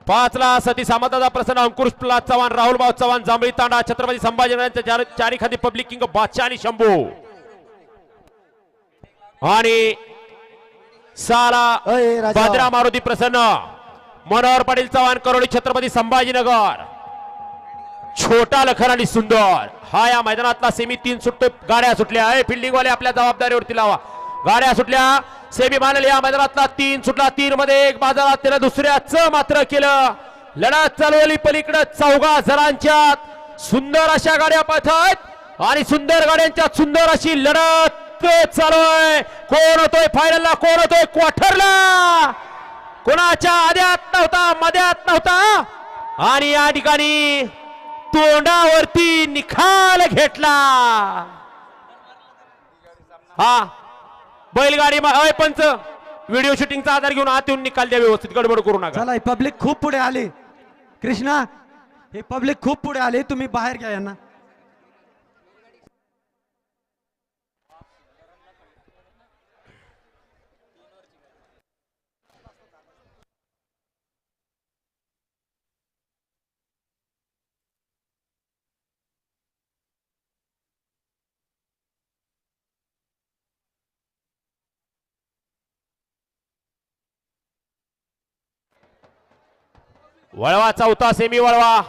5ला सती सामंताचा प्रसन्न अंकुश प्रल्हाद चव्हाण राहुल भाऊ चव्हाण जांभळी तांडा छत्रपती संभाजीनगरच्या चारी खादी पब्लिक किंग बादशाह आणि शंभू आणि 6ला भद्रा मारुती प्रसन्न मनोहर पाटील चव्हाण करोडी छत्रपती संभाजीनगर छोटा लखन आणि सुंदर हा या मैदानातला सेमी 3 गाड्या सुटल्या फिल्डिंग वाले आपल्या जबाबदारीवरती लावा गाड्या सुटल्या सेमी फायनल या मैदानातला 3 सुटला 3 मध्ये एक बाजारात त्याला दुसऱ्याचं मात्र केलं लढत चालवली पलीकडे 14 जणांच्यात सुंदर अशा गाड्या पाहतात आणि सुंदर गाड्यांच्यात सुंदर अशी लढत चालू आहे कोण होतोय फायनलला कोण होतोय क्वार्टरला कोणाच्या आद्यात नव्हता मध्यात नव्हता आणि या ठिकाणी तोंडावरती निकाल घेतला हा बैलगाडी पंच व्हिडिओ शूटिंगचा आधार घेऊन आत येऊन निकाल द्या व्यवस्थित गडबड करू नका चला पब्लिक खूप पुढे आली कृष्णा हे पब्लिक खूप पुढे आले तुम्ही बाहेर घ्या यांना वळवा चौथा सेमी वळवा